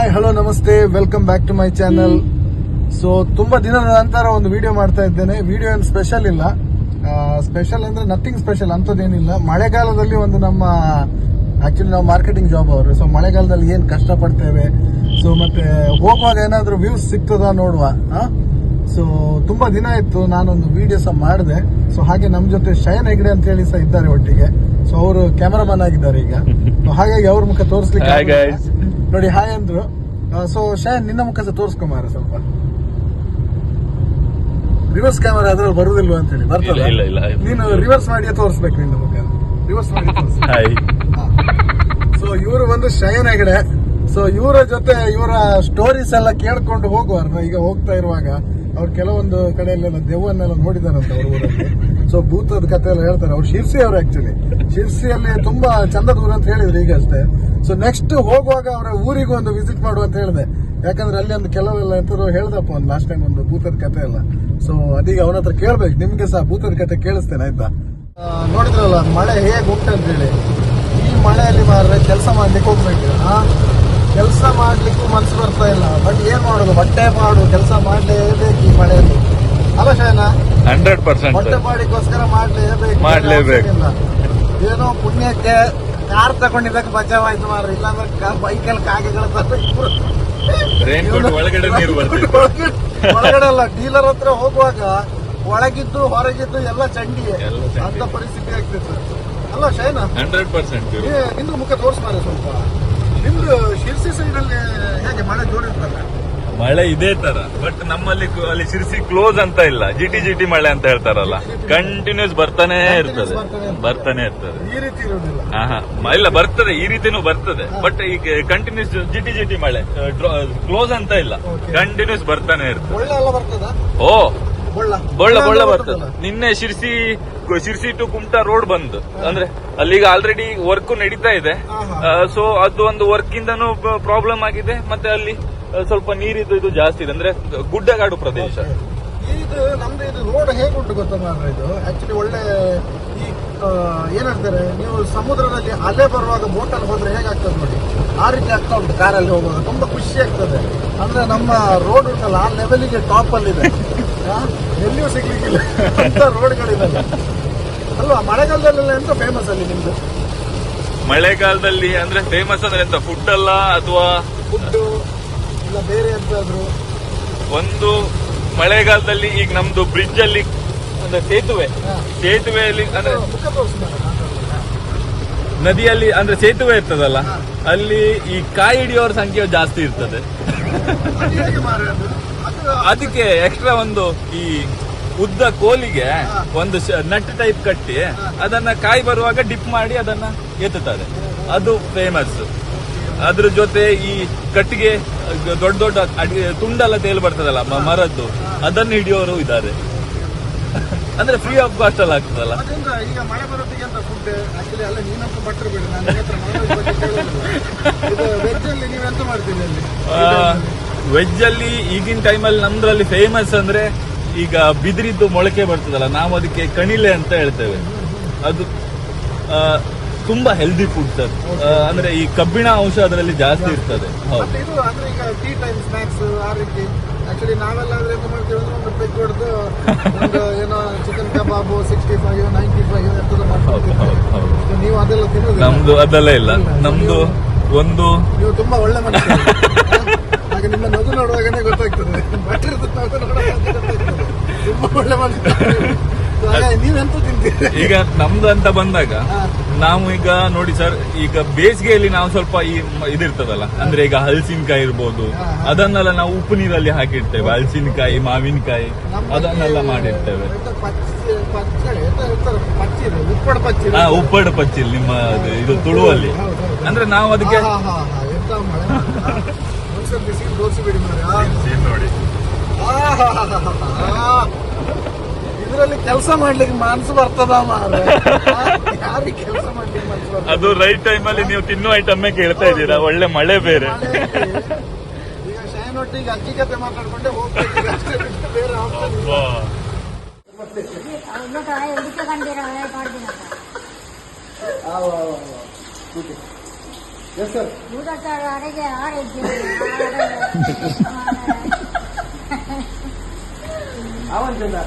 Hi hello ನಮಸ್ತೆ, welcome back to my channel. So ತುಂಬಾ ದಿನದ ನಂತರ ಒಂದು ವಿಡಿಯೋ ಮಾಡ್ತಾ ಇದ್ದೇನೆ. ವಿಡಿಯೋ ಏನು ಸ್ಪೆಷಲ್ ಇಲ್ಲ, ಸ್ಪೆಷಲ್ ಅಂದ್ರೆ ನಥಿಂಗ್ ಸ್ಪೆಷಲ್ ಅಂತದೇನಿಲ್ಲ. ಮಳೆಗಾಲದಲ್ಲಿ ಒಂದು ನಮ್ಮ ಆಕ್ಚುಲಿ ನಾವು ಮಾರ್ಕೆಟಿಂಗ್ ಜಾಬ್ ಅವರು, ಸೊ ಮಳೆಗಾಲದಲ್ಲಿ ಏನ್ ಕಷ್ಟ ಪಡ್ತೇವೆ, ಸೊ ಮತ್ತೆ ಹೋಗುವಾಗ ಏನಾದ್ರೂ ವ್ಯೂಸ್ ಸಿಗ್ತದ ನೋಡುವ. ಸೊ ತುಂಬಾ ದಿನ ಇತ್ತು ನಾನೊಂದು ವಿಡಿಯೋ ಸಹ ಮಾಡಿದೆ. ಸೊ ಹಾಗೆ ನಮ್ ಜೊತೆ ಶಯನ್ ಹೆಗ್ಡೆ ಅಂತ ಹೇಳಿ ಸಹ ಇದ್ದಾರೆ ಒಟ್ಟಿಗೆ. ಸೊ ಅವರು ಕ್ಯಾಮರಾಮನ್ ಆಗಿದ್ದಾರೆ ಈಗ. So ಹಾಗಾಗಿ ಅವ್ರ ಮುಖ ತೋರಿಸ್ಲಿಕ್ಕೆ ನೋಡಿ ಹಾಯ್ ಅಂದ್ರು. ಸೊ ಶಯನ್ ನಿನ್ನ ಮುಖ ಸಹ ತೋರಿಸ್ಕೊಂಬಾರ ಸ್ವಲ್ಪ. ರಿವರ್ಸ್ ಕ್ಯಾಮರಾ ಅದ್ರಲ್ಲಿ ಬರುದಿಲ್ವಾ ಅಂತ ಹೇಳಿ ಬರ್ತದೆ. ನೀನು ರಿವರ್ಸ್ ಮಾಡಿಯೇ ತೋರಿಸ್ಬೇಕು ನಿನ್ನ ಮುಖ. ರಿವರ್ಸ್ ಮಾಡಿ ಸೊ ಇವರು ಬಂದು ಶಯನ್ ಹೆಗ್ಡೆ. ಸೊ ಇವರ ಜೊತೆ ಇವರ ಸ್ಟೋರೀಸ್ ಎಲ್ಲ ಕೇಳ್ಕೊಂಡು ಹೋಗುವಾರ. ಈಗ ಹೋಗ್ತಾ ಇರುವಾಗ ಅವ್ರು ಕೆಲವೊಂದು ಕಡೆಯಲ್ಲೆಲ್ಲ ದೆವ್ವನ್ನೆಲ್ಲ ನೋಡಿದಾರಂತ ಅವ್ರ ಊರಲ್ಲಿ. ಸೊ ಭೂತದ ಕತೆ ಎಲ್ಲ ಹೇಳ್ತಾರೆ. ಅವ್ರು ಶಿರ್ಸಿ ಅವರು ಆಕ್ಚುಲಿ ಶಿರ್ಸಿಯಲ್ಲಿ ತುಂಬಾ ಚಂದದ ಊರು ಅಂತ ಹೇಳಿದ್ರು ಈಗ ಅಷ್ಟೇ. ಸೊ ನೆಕ್ಸ್ಟ್ ಹೋಗುವಾಗ ಅವರ ಊರಿಗೆ ಒಂದು ವಿಸಿಟ್ ಮಾಡುವ ಅಂತ ಹೇಳಿದೆ. ಯಾಕಂದ್ರೆ ಅಲ್ಲಿ ಒಂದು ಕೆಲವೆಲ್ಲ ಎಂತದ್ರು ಹೇಳ್ದಪ್ಪ ಒಂದು ಲಾಸ್ಟ್ ಟೈಮ್ ಒಂದು ಭೂತದ ಕತೆ ಎಲ್ಲ. ಸೊ ಅದೀಗ ಅವನ ಹತ್ರ ಕೇಳ್ಬೇಕು. ನಿಮ್ಗೆ ಸಹ ಭೂತದ ಕತೆ ಕೇಳಿಸ್ತೇನೆ ಆಯ್ತಾ. ನೋಡಿದ್ರಲ್ಲ ಮಳೆ ಹೇಗೆ ಉಂಟಂತ ಹೇಳಿ. ಈ ಮಳೆಯಲ್ಲಿ ಮಾರ್ರೆ ಕೆಲಸ ಮಾಡ್ಲಿಕ್ಕೆ ಹೋಗ್ಬೇಕು. ಕೆಲಸ ಮಾಡ್ಲಿಕ್ಕೂ ಮನ್ಸು ಬರ್ತಾ ಇಲ್ಲ. ಬಟ್ ಏನ್ ಮಾಡೋದು, ಬಟ್ಟೆ ಪಾಡು ಕೆಲಸ ಮಾಡ್ಲೇಬೇಕು ಈ ಮಳೆಯಲ್ಲಿ. ಅಲ್ಲ ಶಯನ, 100% ಬಟ್ಟೆ ಪಾಡಿಗೋಸ್ಕರ ಮಾಡ್ಲೇಬೇಕು. ಏನೋ ಪುಣ್ಯಕ್ಕೆ ಕಾರ್ ತಗೊಂಡಿದ್ದಕ್ಕೆ ಬಚಾವಾಯ್ತು ಮಾರ್ರೆ. ಇಲ್ಲಾಂದ್ರೆ ಬೈಕಲ್ಲಿ ಕಾಗೆಗಳ ಒಳಗಡೆ ನೀರು ಒಳಗಡೆ ಅಲ್ಲ, ಡೀಲರ್ ಹತ್ರ ಹೋಗುವಾಗ ಒಳಗಿದ್ದು ಹೊರಗಿದ್ದು ಎಲ್ಲ ಚಂಡಿಯೇ ಅಂತ ಪರಿಸ್ಥಿತಿ ಆಗ್ತಿತ್ತು. ಅಲ್ಲ ಶಯನ, 100% ನಿಮ್ದು ಮುಖ ತೋರಿಸ್ಮಾರೆ ಸ್ವಲ್ಪ. ನಿಮ್ದು ಶಿರ್ಸಿ ಸೈಡ್ ಅಲ್ಲಿ ಹೇಗೆ ಮಳೆ ಜೋರಿರ್ತಲ್ಲ? ಮಳೆ ಇದೇ ತರ, ಬಟ್ ನಮ್ಮಲ್ಲಿ ಅಲ್ಲಿ ಶಿರ್ಸಿ ಕ್ಲೋಸ್ ಅಂತ ಇಲ್ಲ. ಜಿಟಿ ಮಳೆ ಅಂತ ಹೇಳ್ತಾರಲ್ಲ, ಕಂಟಿನ್ಯೂಸ್ ಬರ್ತಾನೆ ಇರ್ತದೆ. ಈ ರೀತಿ ಇರೋದಿಲ್ಲ. ಇಲ್ಲ ಬರ್ತದೆ, ಈ ರೀತಿನೂ ಬರ್ತದೆ. ಬಟ್ ಈಗ ಕಂಟಿನ್ಯೂಸ್ ಜಿಟಿ ಮಳೆ, ಕ್ಲೋಸ್ ಅಂತ ಇಲ್ಲ, ಕಂಟಿನ್ಯೂಸ್ ಬರ್ತಾನೆ ಇರ್ತದೆ. ಒಳ್ಳೆ ಎಲ್ಲ ಬರ್ತದ? ಓ ಬೊಳ್ಳ ಬರ್ತದೆ. ನಿನ್ನೆ ಶಿರ್ಸಿ ಟು ಕುಮಟಾ ರೋಡ್ ಬಂದು, ಅಂದ್ರೆ ಅಲ್ಲಿಗ ಆಲ್ರೆಡಿ ವರ್ಕ್ ನಡೀತಾ ಇದೆ. ಸೊ ಅದು ಒಂದು ವರ್ಕ್ ಇಂದನೂ ಪ್ರಾಬ್ಲಮ್ ಆಗಿದೆ. ಮತ್ತೆ ಅಲ್ಲಿ ಸ್ವಲ್ಪ ನೀರಿದ್ದು ಇದು ಜಾಸ್ತಿ ಇದೆ, ಅಂದ್ರೆ ಗುಡ್ಡಗಾಡು ಪ್ರದೇಶ. ಇದು ನಮ್ದು ಇದು ರೋಡ್ ಹೇಗುಂಟು ಗೊತ್ತಾ ಮಾರ್ರೆ. ಇದು ಆಕ್ಚುಲಿ ಒಳ್ಳೆ ಈ ಏನಂತಾರೆ, ನೀವು ಸಮುದ್ರದಲ್ಲಿ ಅಲೆ ಬರುವಾಗ ಬೋಟಲ್ಲಿ ಹೋದ್ರೆ ಹೇಗಾಗ್ತದೆ ನೋಡಿ, ಆ ರೀತಿ ಆಗ್ತಾ ಉಂಟು ಕಾರಲ್ಲಿ ಹೋಗುವಾಗ. ತುಂಬಾ ಖುಷಿ ಆಗ್ತದೆ. ಅಂದ್ರೆ ನಮ್ಮ ರೋಡ್ ಉಂಟಲ್ಲ ಆ ಲೆವೆಲ್ಗೆ ಟಾಪ್ ಅಲ್ಲಿ ಇದೆ. ಎಲ್ಲಿಯೂ ಸಿಗ್ಲಿಕ್ಕಿಲ್ಲ ಅಂತ ರೋಡ್ಗಳಿದೆ ಅಲ್ವಾ. ಮಳೆಗಾಲದಲ್ಲೆಲ್ಲ ಎಂತ ಫೇಮಸ್ ಅಲ್ಲಿ ನಿಮ್ದು? ಮಳೆಗಾಲದಲ್ಲಿ ಅಂದ್ರೆ ಫೇಮಸ್ ಅಂದ್ರೆ ಎಂತ, ಫುಡ್ ಅಲ್ಲ ಅಥವಾ ಫುಡ್ ಇಲ್ಲ ಬೇರೆ ಎಂತಾದ್ರು? ಒಂದು ಮಳೆಗಾಲದಲ್ಲಿ ಈಗ ನಮ್ದು ಬ್ರಿಡ್ಜ್ ಅಲ್ಲಿ ಅಂದ್ರೆ ಸೇತುವೆಯಲ್ಲಿ ಅಂದ್ರೆ ನದಿಯಲ್ಲಿ ಅಂದ್ರೆ ಸೇತುವೆ ಇರ್ತದಲ್ಲ, ಅಲ್ಲಿ ಈ ಕಾಯಿ ಹಿಡಿಯೋರ ಸಂಖ್ಯೆ ಜಾಸ್ತಿ ಇರ್ತದೆ. ಅದಕ್ಕೆ ಎಕ್ಸ್ಟ್ರಾ ಒಂದು ಈ ಉದ್ದ ಕೋಲಿಗೆ ಒಂದು ನಟ್ ಟೈಪ್ ಕಟ್ಟಿ ಅದನ್ನ ಕಾಯಿ ಬರುವಾಗ ಡಿಪ್ ಮಾಡಿ ಅದನ್ನ ಎತ್ತುತ್ತಾರೆ. ಅದು ಫೇಮಸ್. ಅದ್ರ ಜೊತೆ ಈ ಕಟ್ಟಿಗೆ ದೊಡ್ಡ ತುಂಡೆಲ್ಲ ತೇಲ್ ಬರ್ತದಲ್ಲ ಮರದ್ದು, ಅದನ್ನು ಹಿಡಿಯೋರು ಇದ್ದಾರೆ. ಅಂದ್ರೆ ಫ್ರೀ ಆಫ್ ಕಾಸ್ಟ್ ಅಲ್ಲಿ ಆಗ್ತದಲ್ಲ. ಈಗ ಮಳೆ ಬರೋದಿಗೆ ಅಂತ ಫುಡ್ ಆಕ್ಚುಲಿ ಅಲ್ಲ, ನೀನಂತೂ ಬಟ್ಟರು ಬಿಡಿ. ವೆಜ್ ಅಲ್ಲಿ ನೀವೆಂತ ಮಾಡ್ತೀವಿ ಅಲ್ಲಿ? ವೆಜ್ ಅಲ್ಲಿ ಈಗಿನ ಟೈಮಲ್ಲಿ ನಮ್ದ್ರಲ್ಲಿ ಫೇಮಸ್ ಅಂದ್ರೆ ಈಗ ಬಿದಿರಿದ್ದು ಮೊಳಕೆ ಬರ್ತದಲ್ಲ, ನಾವು ಅದಕ್ಕೆ ಕಣಿಲೆ ಅಂತ ಹೇಳ್ತೇವೆ. ಅದು ತುಂಬಾ ಹೆಲ್ದಿ ಫುಡ್ ಸರ್. ಅಂದ್ರೆ ಈ ಕಬ್ಬಿಣ ಅಂಶ ಅದರಲ್ಲಿ ಜಾಸ್ತಿ ಇರ್ತದೆ. ಹೌದು. ಇದು ಅಂದ್ರೆ ಈಗ ಟೀ ಟೈಮ್ ಸ್ನಾಕ್ಸ್ ಆ ರೀತಿ. ಆಕ್ಚುಲಿ ನಾವೆಲ್ಲ ಎಂತ ಮಾಡ್ತೀವಿ ಅಂದ್ರೆ ಒಂದು ಪೆಗ್ ಹೊಡೆದು ಒಂದು ಏನೋ ಚಿಕನ್ ಕಬಾಬು 65, 95 ಎಂತದ ಮಾಡ್ತೀವಿ. ನೀವು ಅದೆಲ್ಲ ತಿನ್ನೋದು? ನಮ್ದು ಅದೆಲ್ಲ ಇಲ್ಲ. ನಮ್ದು ಒಂದು ನೀವು ತುಂಬಾ ಒಳ್ಳೆ ಮನುಷ್ಯ. ಹಾಗೆ ನಿಮ್ಮ ನಗು ನೋಡುವಾಗನೇ ಗೊತ್ತಾಗ್ತದೆ. ಬಟ್ಟಿರ್ದ ನಗು ನೋಡುವಾಗ ತುಂಬಾ ಒಳ್ಳೆ ಮನುಷ್ಯ. ನೀವೆಂತ ತಿಂತೀರಿ? ಈಗ ನಮ್ದು ಅಂತ ಬಂದಾಗ ನಾವು ಈಗ ನೋಡಿ ಸರ್, ಈಗ ಬೇಸಿಗೆಯಲ್ಲಿ ನಾವು ಸ್ವಲ್ಪ ಈ ಇದಿರ್ತದಲ್ಲ, ಅಂದ್ರೆ ಈಗ ಹಲಸಿನಕಾಯಿ ಇರ್ಬೋದು, ಅದನ್ನೆಲ್ಲ ನಾವು ಉಪ್ಪು ನೀರಲ್ಲಿ ಹಾಕಿರ್ತೇವೆ. ಹಲಸಿನಕಾಯಿ, ಮಾವಿನಕಾಯಿ ಅದನ್ನೆಲ್ಲ ಮಾಡಿರ್ತೇವೆ. ಉಪ್ಪಡ ಪಚ್ಚಿಲ್ ನಿಮ್ಮ ಇದು ತುಳುವಲ್ಲಿ. ಅಂದ್ರೆ ನಾವು ಅದಕ್ಕೆ ನೋಡಿ ಇದರಲ್ಲಿ ಕೆಲಸ ಮಾಡ್ಲಿಕ್ಕೆ ಮನಸ್ಸು ಬರ್ತದ ಮಾರ್ರೆ. ಯಾರಿಗೆ ಕೆಲಸ ಮಾಡ್ಲಿಕ್ಕೆ ಮನಸ್ಸು ಬರ್ತದ? ಅದು ರೈಟ್ ಟೈಮ್ ಅಲ್ಲಿ ನೀವು ತಿನ್ನೋ ಐಟಮ್ಮೇ ಕೇಳ್ತಾ ಇದ್ದೀರಾ. ಒಳ್ಳೆ ಮಳೆ ಬೇರೆ. ಈಗ ಶಯನ್ ಒಟ್ಟಿಗೆ ಅಜ್ಜಿ ಕತೆ ಮಾತಾಡ್ಕೊಂಡೆ ಹೋಗ್ಬೇಕು ಅಷ್ಟೇ, ಬೇರೆ ಆಪ್ಷನ್ ಇಲ್ಲ. Yes sir. ಆವಂತಿಲ್ಲ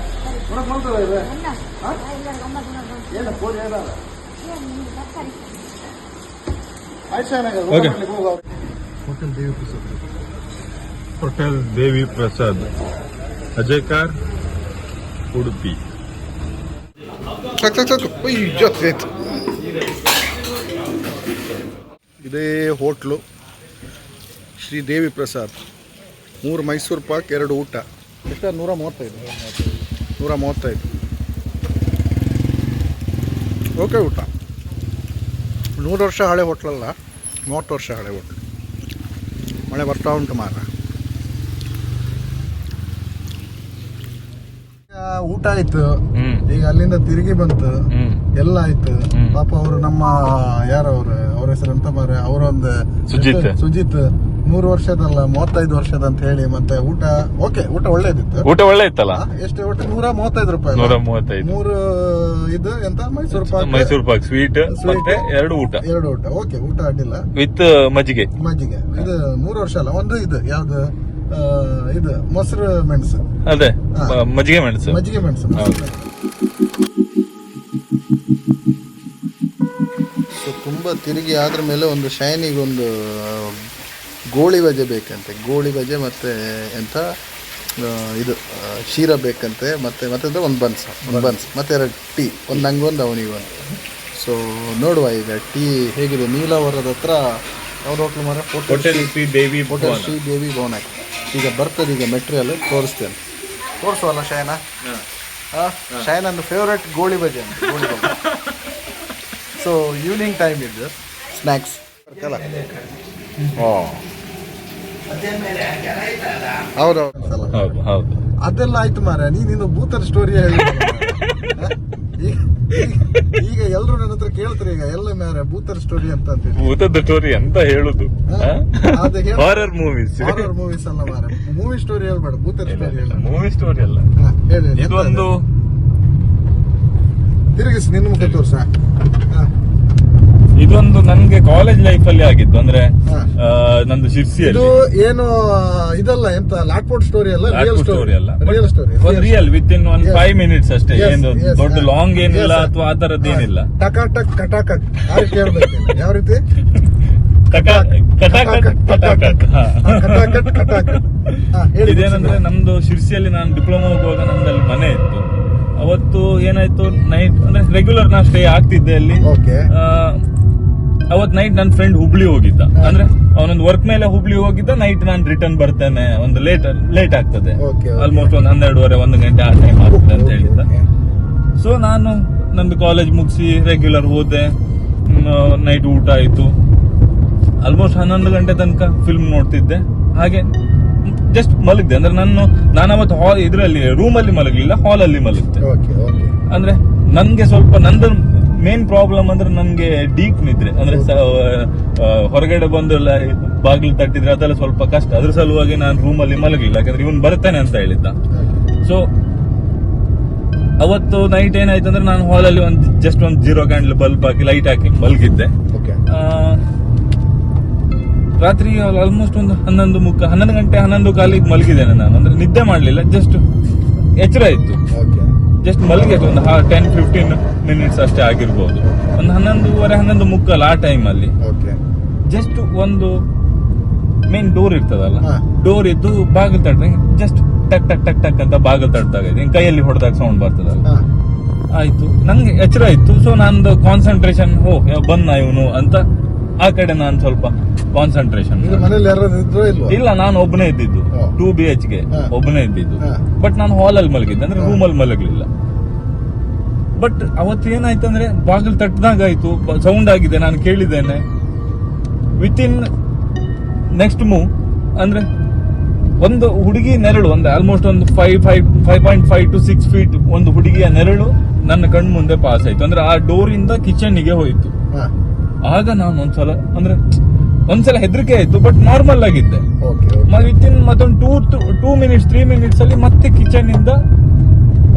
ನೋಡಕ್ ಮಾಡ್ತದ ಇದು ಏನು ಫೋನ್ ಹೇಳಲ್ಲ ಹೋಟೆಲ್ ದೇವಿ ಪ್ರಸಾದ್. ಹೋಟೆಲ್ ದೇವಿ ಪ್ರಸಾದ್, ಅಜಯ್ ಕಾರ್, ಉಡುಪಿ. ಇದೇ ಹೋಟ್ಲು ಶ್ರೀ ದೇವಿ ಪ್ರಸಾದ್. 3 ಮೈಸೂರು ಪಾಕ್, 2 ಊಟ. ಎಷ್ಟು? 135. ಓಕೆ. ಊಟ 100 ವರ್ಷ ಹಳೆ ಹೋಟ್ಲಲ್ಲ, 30 ವರ್ಷ ಹಳೆ ಹೋಟ್ಲು. ಮಳೆ ಬರ್ತಾ ಉಂಟು ಮಾರ. ಊಟ ಆಯ್ತು, ಈಗ ಅಲ್ಲಿಂದ ತಿರುಗಿ ಬಂತು, ಎಲ್ಲ ಆಯ್ತು. ಪಾಪ ಅವರು ನಮ್ಮ ಯಾರವ್ರು, ಅವ್ರ ಹೆಸರು ಅಂತ ಮಾರ, ಅವರೊಂದು ಸುಜಿತ್ 100 ವರ್ಷದಲ್ಲ 35 ವರ್ಷದ ಅಂತ ಹೇಳಿ. ಮತ್ತೆ ಊಟ ಓಕೆ, ಊಟ ಒಳ್ಳೇದಿತ್ತು. ಊಟ ಒಳ್ಳೆ ಇತ್ತಲ್ಲ? ಎಷ್ಟು ಒಟ್ಟು 135 ರೂಪಾಯಿ. 135. 3 ಇದು ಎಂತ ಮೈಸೂರು ಪಾಕ್ ಸ್ವೀಟ್ ಮತ್ತೆ 2 ಊಟ. ಓಕೆ, ಊಟ ಅಡ್ಡಿಲ್ಲ. ವಿತ್ ಮಜ್ಜಿಗೆ. ಇದು 3 ವರ್ಷ ಅಲ್ಲ, ಒಂದು ಇದು ಯಾವ್ದು ಇದು ಮೊಸರು ಮೆಣಸು. ಅದೇ ಮಜ್ಜಿಗೆ ಮೆಣಸು. ಸೊ ತುಂಬಾ ತಿರುಗಿ ಆದ್ರ ಮೇಲೆ ಒಂದು ಶೈನಿಗೆ ಒಂದು ಗೋಳಿ ಬಜೆ ಬೇಕಂತೆ. ಗೋಳಿ ಬಜೆ ಮತ್ತೆ ಎಂತ ಇದು ಶೀರ ಬೇಕಂತೆ. ಮತ್ತೆ ಒಂದು ಬನ್ಸ್ ಮತ್ತೆ 2 ಟೀ, ಒಂದು ನಂಗೊಂದು ಅವನಿಗೊಂದು. ಸೊ ನೋಡುವ ಈಗ ಟೀ ಹೇಗಿದೆ. ನೀಲಾವರದ ಹತ್ರ ಯಾವ್ದು ಹೋಟ್ಲು ಮಾರ? ಹೋಟೆಲ್ ಶ್ರೀ ದೇವಿ ಭವನ. ಈಗ ಬರ್ತದೆ, ಈಗ ಮೆಟೀರಿಯಲ್ ತೋರಿಸ್ತೇನೆ. ತೋರಿಸುವಲ್ಲ ಶಯನ? ಶಯನಂದು ಫೇವ್ರೆಟ್ ಗೋಳಿ ಬಜೆ ಅಂತ. ಸೊ ಈವ್ನಿಂಗ್ ಟೈಮ್ ಇದು ಸ್ನ್ಯಾಕ್ಸ್ ಹೌದು. ಅದೆಲ್ಲ ಆಯ್ತು ಮಾರ. ನೀನು ಭೂತರ ಸ್ಟೋರಿ ಹೇಳಿ. ಈಗ ಎಲ್ರು ನನ್ನ ಹತ್ರ ಕೇಳ್ತಾರೆ, ಈಗ ಎಲ್ಲ ಮಾರ ಭೂತರ ಸ್ಟೋರಿ ಅಂತ. ಭೂತದ ಸ್ಟೋರಿ ಅಂತ ಹೇಳುದು ಹಾರರ್ ಮೂವೀಸ್ ಅಲ್ಲ ಮಾರ. ಮೂವಿ ಸ್ಟೋರಿ ಹೇಳ್ಬೇಡ, ಭೂತರ ಸ್ಟೋರಿ ಹೇಳ. ಮೂವಿ ಸ್ಟೋರಿ ಅಲ್ಲ, ಹೇಳಿ. ಇದೊಂದು ತಿರುಗಿಸಿ ನಿನ್ನ ಮುಖ ತೋರ್ಸ. ಇದೊಂದು ನನ್ಗೆ ಕಾಲೇಜ್ ಲೈಫ್ ಅಲ್ಲಿ ಆಗಿತ್ತು. ಅಂದ್ರೆ ನಂದು ಶಿರ್ಸಿಯಲ್ಲಿ. ಏನು ಇದಲ್ಲ, ಎಂತ ಲಾಟ್ಪೋರ್ಟ್ ಸ್ಟೋರಿ ಅಲ್ಲ, ರಿಯಲ್ ಸ್ಟೋರಿ ಅಲ್ಲ, ರಿಯಲ್ ವಿತ್ ಇನ್ 5 ಮಿನಿಟ್ಸ್ ಅಷ್ಟೇ. ಏನು ದೊಡ್ಡ ಲಾಂಗ್ ಏನಿಲ್ಲ ಅಥವಾ ಆ ತರದ್ದೇನಿಲ್ಲ. ಟಕಾಟಕ್ ಕಟಾಕಟ್ ಕೇಳ್ಬೇಕು. ಯಾವ ರೀತಿ? ಇದೇನಂದ್ರೆ ನಮ್ದು ಶಿರ್ಸಿಯಲ್ಲಿ ನಾನು ಡಿಪ್ಲೊಮಾ ಹೋಗುವಾಗ ನಮ್ದಲ್ಲಿ ಮನೆ ಇತ್ತು. ಅವತ್ತು ಏನಾಯ್ತು, ನೈಟ್ ಅಂದ್ರೆ ರೆಗ್ಯುಲರ್ ನಾ ಸ್ಟೇ ಆಗ್ತಿದ್ದೆ ಅಲ್ಲಿ. ಅವತ್ ನೈಟ್ ನನ್ನ ಫ್ರೆಂಡ್ ಹುಬ್ಳಿ ಹೋಗಿದ್ದ. ಅಂದ್ರೆ ಅವನೊಂದು ವರ್ಕ್ ಮೇಲೆ ಹುಬ್ಳಿ ಹೋಗಿದ್ದ. ನೈಟ್ ನಾನು ರಿಟರ್ನ್ ಬರ್ತೇನೆ, ಒಂದು ಲೇಟ್ ಆಗ್ತದೆ, ಆಲ್ಮೋಸ್ಟ್ ಒಂದು 12:30 1 ಗಂಟೆ ಆ ಟೈಮ್ ಆಗ್ತದೆ ಅಂತ ಹೇಳಿದ್ದ. ಸೊ ನಾನು ನಂದು ಕಾಲೇಜ್ ಮುಗಿಸಿ ರೆಗ್ಯುಲರ್ ಹೋದೆ. ನೈಟ್ ಊಟ ಆಯ್ತು. ಆಲ್ಮೋಸ್ಟ್ 11 ಗಂಟೆ ತನಕ ಫಿಲ್ಮ್ ನೋಡ್ತಿದ್ದೆ. ಹಾಗೆ ಜಸ್ಟ್ ಮಲಗಿದೆ. ಅಂದ್ರೆ ನಾನು ಅವತ್ತು ಇದರಲ್ಲಿ ರೂಮಲ್ಲಿ ಮಲಗಲಿಲ್ಲ, ಹಾಲ್ ಅಲ್ಲಿ ಮಲಗಿದ್ದೆ. ಅಂದ್ರೆ ನನ್ಗೆ ಸ್ವಲ್ಪ ನಂದು ಮೇನ್ ಪ್ರಾಬ್ಲಮ್ ಅಂದ್ರೆ ನನ್ಗೆ ಡೀಪ್ ನಿದ್ರೆ. ಅಂದ್ರೆ ಹೊರಗಡೆ ಬಂದು ಬಾಗಿಲು ತಟ್ಟಿದ್ರೆ ಅದೆಲ್ಲ ಸ್ವಲ್ಪ ಕಷ್ಟ. ಅದ್ರ ಸಲುವಾಗಿ ನಾನು ರೂಮಲ್ಲಿ ಮಲಗಲಿಲ್ಲ, ಯಾಕಂದ್ರೆ ಇವನ್ ಬರ್ತಾನೆ ಅಂತ ಹೇಳಿದ್ದ. ಸೊ ಅವತ್ತು ನೈಟ್ ಏನಾಯ್ತು ಅಂದ್ರೆ ನಾನು ಹಾಲಲ್ಲಿ ಜಸ್ಟ್ ಒಂದು 0 ಕ್ಯಾಂಡಲ್ ಬಲ್ಬ್ ಹಾಕಿ ಲೈಟ್ ಹಾಕಿ ಮಲಗಿದ್ದೆ. ರಾತ್ರಿ ಆಲ್ಮೋಸ್ಟ್ ಒಂದು 11 ಗಂಟೆ 11 ಕಾಲಿಗೆ ಮಲಗಿದ್ದೇನೆ ನಾನು. ಅಂದ್ರೆ ನಿದ್ದೆ ಮಾಡ್ಲಿಲ್ಲ, ಜಸ್ಟ್ ಎಚ್ಚರ ಇತ್ತು. ಜಸ್ಟ್ ಮಲಗಿದ್ದು ಒಂದು 10-15 ಮಿನಿಟ್ಸ್ ಅಷ್ಟೇ ಆಗಿರ್ಬೋದು. ಒಂದು 11:30 11:30 ಆ ಟೈಮ್ ಅಲ್ಲಿ ಜಸ್ಟ್ ಒಂದು ಮೇನ್ ಡೋರ್ ಇರ್ತದಲ್ಲ, ಡೋರ್ ಇದ್ದು ಬಾಗಿಲು ತಟ್ಟ ಜಸ್ಟ್ ಟಕ್ ಟಕ್ ಟಕ್ ಟಕ್ ಅಂತ ಬಾಗಿಲು ತಟ್ಟಾಗ ಕೈಯಲ್ಲಿ ಹೊಡೆದಾಗ ಸೌಂಡ್ ಬರ್ತದಲ್ಲ. ಆಯ್ತು, ನಂಗೆ ಎಚ್ಚರ ಇತ್ತು. ಸೊ ನಂದು ಕಾನ್ಸಂಟ್ರೇಷನ್ ಬಂದ ಇವನು ಅಂತ ಆ ಕಡೆ ನಾನು ಸ್ವಲ್ಪ ಕಾನ್ಸಂಟ್ರೇಷನ್. ಇಲ್ಲ, ನಾನು ಒಬ್ಬನೇ ಇದ್ದಿದ್ದು. 2 BHK ಒಬ್ಬನೇ ಇದ್ದಿದ್ದು. ಬಟ್ ನಾನು ಹಾಲ್ ಅಲ್ಲಿ ಮಲಗಿದ್ದೆ, ಅಂದ್ರೆ ರೂಮ್ ಅಲ್ಲಿ ಮಲಗಲಿಲ್ಲ. ಬಟ್ ಅವತ್ತು ಏನಾಯ್ತು ಅಂದ್ರೆ ಬಾಗಿಲು ತಟ್ಟದಾಗ ಆಯ್ತು, ಸೌಂಡ್ ಆಗಿದೆ, ನಾನು ಕೇಳಿದ್ದೇನೆ. ವಿತ್ ಇನ್ ನೆಕ್ಸ್ಟ್ ಮೂವ್ ಅಂದ್ರೆ ಒಂದು ಹುಡುಗಿ ನೆರಳು, ಒಂದು ಆಲ್ಮೋಸ್ಟ್ ಒಂದು 5.5 to 6 ಫೀಟ್ ಒಂದು ಹುಡುಗಿಯ ನೆರಳು ನನ್ನ ಕಣ್ಣು ಮುಂದೆ ಪಾಸ್ ಆಯ್ತು. ಅಂದ್ರೆ ಆ ಡೋರ್ ಇಂದ ಕಿಚನ್ ಗೆ ಹೋಯ್ತು. ಆಗ ನಾನು ಒಂದ್ಸಲ ಹೆದರಿಕೆ ಆಯ್ತು, ಬಟ್ ನಾರ್ಮಲ್ ಆಗಿದ್ದೆ. ವಿತ್ ಇನ್ ಮತ್ತೊಂದು 2 ಮಿನಿಟ್ಸ್ 3 ಮಿನಿಟ್ಸ್ ಅಲ್ಲಿ ಮತ್ತೆ ಕಿಚನ್ ಇಂದ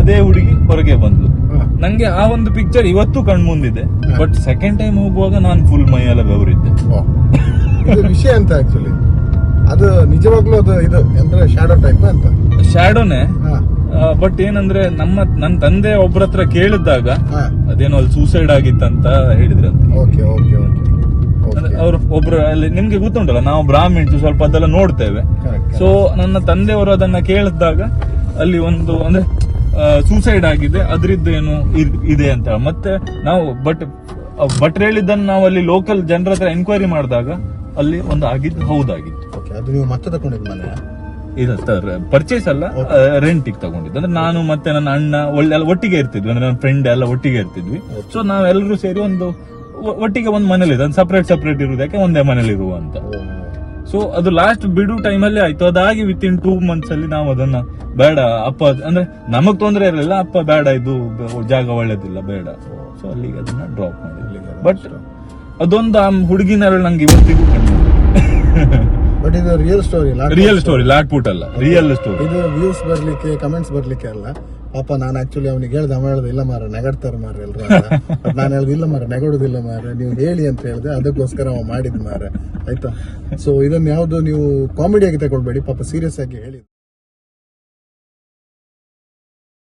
ಅದೇ ಹುಡುಗಿ ಹೊರಗೆ ಬಂದ್ಲು. ಹಾ. ನಂಗೆ ಆ ಒಂದು ಪಿಕ್ಚರ್ ಇವತ್ತು ಕಣ್ಮುಂದಿದೆ. ಬಟ್ ಸೆಕೆಂಡ್ ಟೈಮ್ ಹೋಗುವಾಗ ನಾನು ಫುಲ್ ಮೈಯೆಲ್ಲ ಬೆವರಿದ್ದೆ. ಇದು ವಿಷಯ ಅಂತ ಆಕ್ಚುಲಿ ಅದು ನಿಜವಾಗ್ಲೂ ಅದು ಇದು ಅಂದ್ರೆ ಶಾಡೋ ಟೈಪ್ ಅಂತ. ಶ್ಯಾಡೋನೆ. ಹಾ. ಬಟ್ ಏನಂದ್ರೆ ನನ್ನ ತಂದೆ ಒಬ್ರ ಹತ್ರ ಕೇಳಿದಾಗ ಹಾ. ಅದೇನೋ ಅಲ್ಲಿ ಸೂಸೈಡ್ ಆಗಿತ್ತಂತ ಹೇಳಿದ್ರಂತೆ. ಓಕೆ ಓಕೆ ಓಕೆ ಅವ್ರು ಒಬ್ರು ಅಲ್ಲಿ ನಿಮ್ಗೆ ಗೊತ್ತುಂಟಲ್ಲ, ನಾವು ಬ್ರಾಹ್ಮಿಣ್ಸ್ ಸ್ವಲ್ಪ ಅದೆಲ್ಲ ನೋಡ್ತೇವೆ. ಕರೆಕ್ಟ್. ಸೊ ನನ್ನ ತಂದೆಯವರು ಅದನ್ನ ಕೇಳಿದಾಗ ಅಲ್ಲಿ ಒಂದು ಅಂದ್ರೆ ಸೂಸೈಡ್ ಆಗಿದೆ, ಅದ್ರದ್ದು ಏನು ಇದೆ ಅಂತ. ಮತ್ತೆ ನಾವು ಭಟ್ರು ಹೇಳಿದ್ದನ್ನು ನಾವು ಅಲ್ಲಿ ಲೋಕಲ್ ಜನರ ಹತ್ರ ಎನ್ಕ್ವೈರಿ ಮಾಡಿದಾಗ ಅಲ್ಲಿ ಒಂದು ಆಗಿದ್ದು ಹೌದಾಗಿತ್ತು. ಓಕೆ, ಅದು ನೀವು ಮತ್ತೆ ತಗೊಂಡಿದ್ ಮನೆ? ಇದು ಪರ್ಚೇಸ್ ಅಲ್ಲ, ರೆಂಟಿಗೆ ತಗೊಂಡಿದ್ದು. ಅಂದ್ರೆ ನಾನು ಮತ್ತೆ ನನ್ನ ಅಣ್ಣ ಒಟ್ಟಿಗೆ ಇರ್ತಿದ್ವಿ, ಅಂದ್ರೆ ನನ್ನ ಫ್ರೆಂಡ್ ಎಲ್ಲ ಒಟ್ಟಿಗೆ ಇರ್ತಿದ್ವಿ. ಸೊ ನಾವೆಲ್ಲರೂ ಸೇರಿ ಒಂದು ಒಟ್ಟಿಗೆ ಒಂದು ಮನೇಲಿ ಇದೆ, ಸಪರೇಟ್ ಇರುವುದಕ್ಕೆ ಒಂದೇ ಮನೇಲಿ ಇರುವ ಅಂತ. ಸೊ ಅದು ಲಾಸ್ಟ್ ಬಿಡು ಟೈಮಲ್ಲಿ ಆಯ್ತು. ಅದಾಗಿ ವಿತಿನ್ 2 months ಅಲ್ಲಿ ನಾವು ಅದನ್ನ ಬೇಡ ಅಪ್ಪ, ಅಂದ್ರೆ ನಮಗ್ ತೊಂದರೆ ಇರಲಿಲ್ಲ, ಅಪ್ಪ ಬೇಡ ಇದು ಜಾಗ ಒಳ್ಳೇದಿಲ್ಲ ಬೇಡ. ಸೊ ಅಲ್ಲಿಗೆ ಅದನ್ನ ಡ್ರಾಪ್ ಮಾಡಿದ್ವಿ. ಬಟ್ ಅದೊಂದು ಆ ಹುಡುಗಿನ ನಂಗೆ ಇವತ್ತಿಗೂ ಬಟ್ ಇದು ರಿಯಲ್ ಸ್ಟೋರಿ, ಲಾಟ್ಪುಟ್ ಅಲ್ಲ, ರಿಯಲ್ ಸ್ಟೋರಿ. ಇದು ವ್ಯೂಸ್ ಬರ್ಲಿಕ್ಕೆ, ಕಮೆಂಟ್ಸ್ ಬರ್ಲಿಕ್ಕೆ ಅಲ್ಲ. ಪಾಪ ನಾನು ಆಕ್ಚುಲಿ ಅವ್ನಿಗೆ ಹೇಳ್ದೆ, ಅವ ಹೇಳ್ದೆ ಇಲ್ಲ ಮಾರ ನೆಗಡ್ತಾರ ಮಾರ ಎಲ್ರು. ನಾನು ಹೇಳ್ದೆ ಇಲ್ಲ ಮಾರ ನೆಗಡುದಿಲ್ಲ ಮಾರ, ನೀವು ಹೇಳಿ ಅಂತ ಹೇಳ್ದೆ, ಅದಕ್ಕೋಸ್ಕರ ಅವ ಮಾಡಿದ್ ಮಾರ. ಆಯ್ತಾ? ಸೊ ಇದನ್ನ ಯಾವ್ದು ನೀವು ಕಾಮಿಡಿಯಾಗಿ ತಗೊಳ್ಬೇಡಿ, ಪಾಪ ಸೀರಿಯಸ್ ಆಗಿ ಹೇಳಿ.